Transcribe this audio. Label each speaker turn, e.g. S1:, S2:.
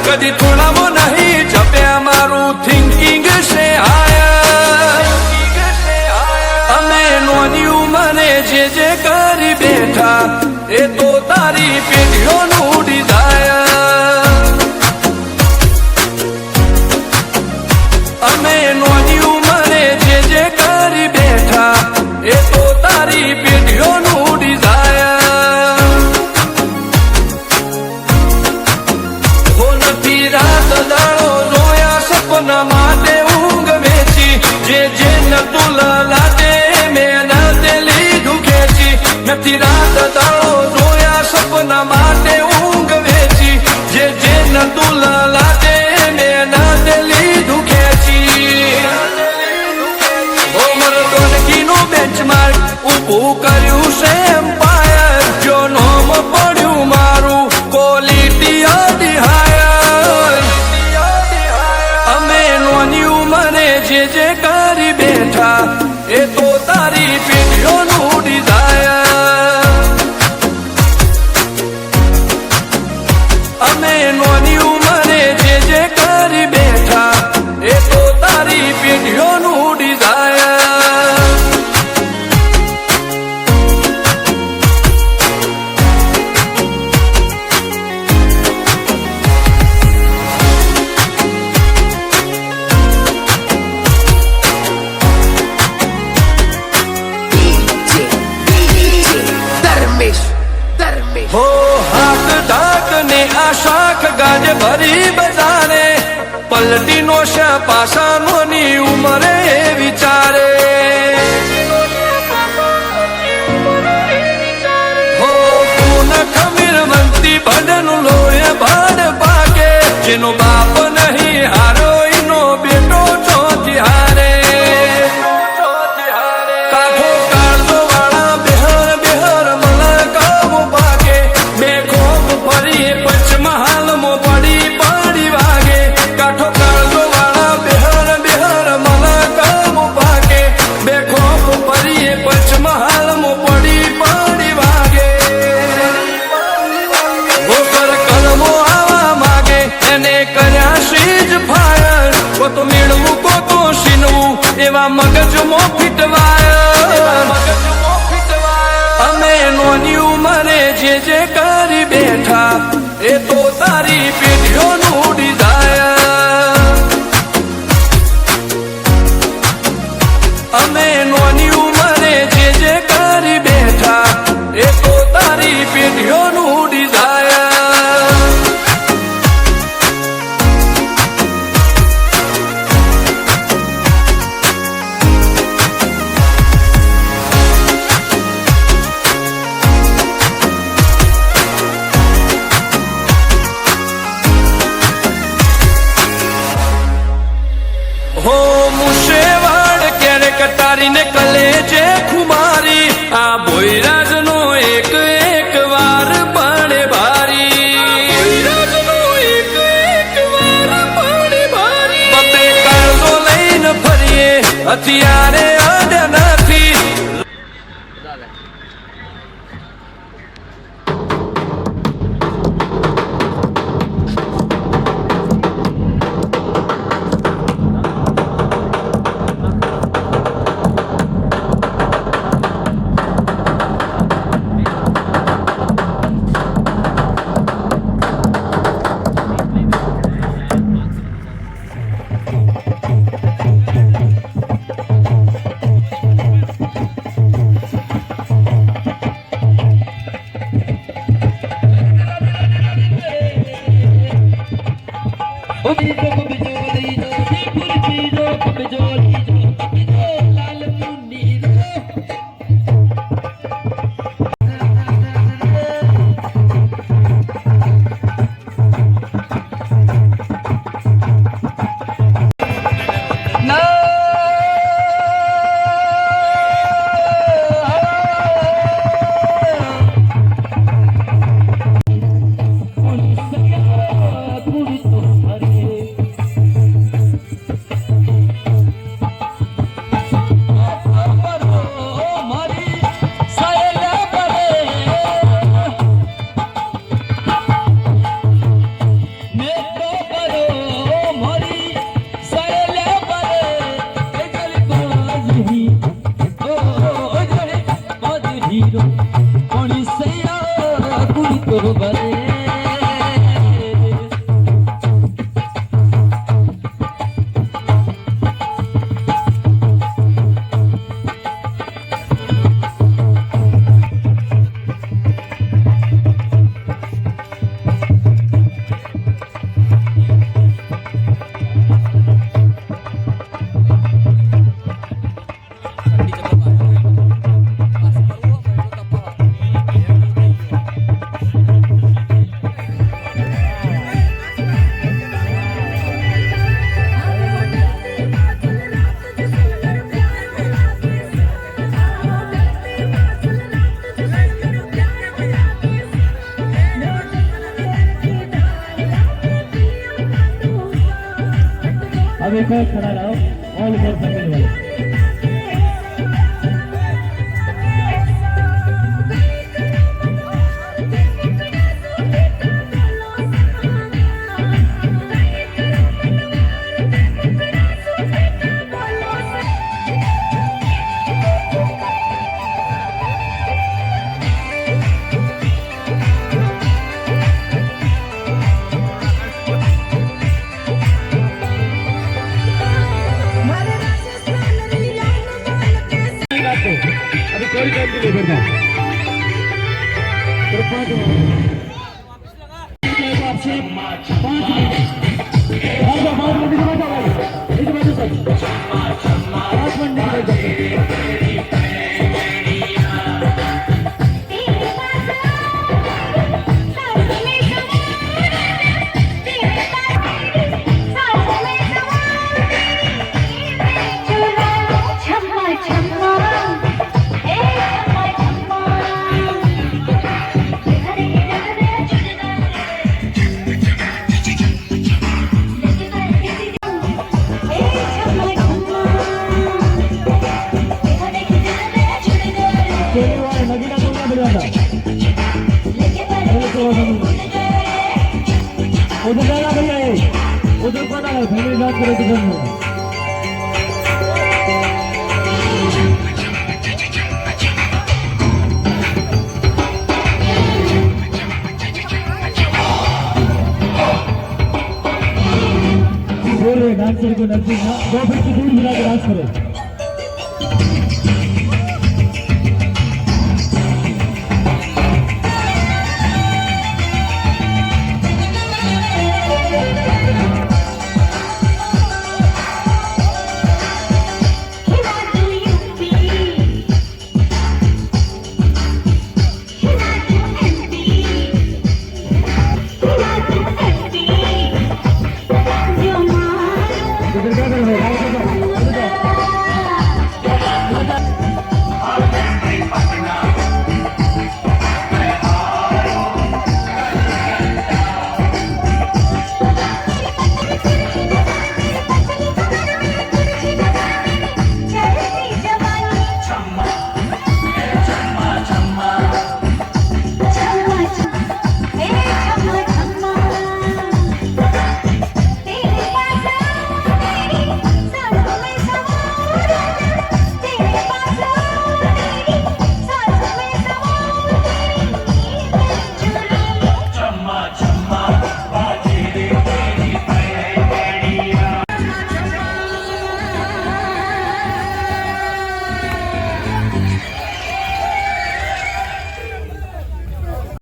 S1: કદી થોડામાં નહીં જપ્યા મારું થિંકિંગ છે અમે નોની ઉંમરે જે કરી બેઠા એ તો તારી પેઢીઓનું ડિઝાયર અમે નોની ઉંમરે જે કરી બેઠા એ તો તારી પેઢીઓનું ડિઝાયર રાત દાડો રોયા સપના માટે ઊંઘ વેચી જે નતું લાદે મેં નાતે લીધું ખેંચી નથી રાત દાડો રોયા સપના માટે ઊંઘ વેચી જે નતું લાદે મેં નાતે લીધું ખેંચી મરદોનગીનું બેન્ચમાર્ક ઊભું કર્યું છે એમ્પાયર જો નોમ પડ્યું મારું ક્વોલિટી અડિહાયર અમે નોની ઉંમરે જે કરી બેઠા એ તો તારી પેઢીઓનું ડિઝાયર અમે નોની ઉંમરે જે કરી બેઠા એ તો તારી પેઢીઓનું ડિઝાયર હો હાથ ઢાક ને આ શાખ ગાજ ભરી બજારે પલટી નો શા પાસાનો ની ઉમરે વિચારે હો પૂન ખમીર મંતી ભડનું લોહે ભાડ પાકે જેનો બાપ નહીં હારો એનો બેટો ચોથી હારે કાઠો કાળજો વાળા બેહર બેહર મલકાવો પાકે બે ખોપ ફરી પંચમહાલ મો પડી પડી વાગે કાઠો કાળજો વાળા બેહર બેહર મલકાવો પાકે બે ખોપ ફરી પંચમહાલ મો પડી પડી વાગે ગોકર કલમો આવા માગે એને કર્યા સીજ ફાયર કોતો મેળવું કોતો સીનવું એવા મગજમો ફીટવાયર અમે નોની ઉંમરે જે કરી બેઠા એ તો તારી પેઢીઓનું ડિઝાયર અમે નોની ઉંમરે જે કરી બેઠા એ તો તારી પેઢીઓનું ડિઝાયર હો મુશેવાડ ક્યારે કટારીને કલેજે ખુમારી આ ભોયરાજ નો એક એક વાર પાણે ભારી પતે કાળજો લઈને ફરીએ અત્યારે આડે નથી
S2: अब एक और खड़ा रहो ऑल ओवर फैमिली वाले कोई टाइम के लिए करना तो 5 उधर जाना भैया उधर पता है फैमिली बात करे किधर में बोल रहे डांसर को नजदीक ना 2 फीट की दूर मिला के डांस करे Gracias.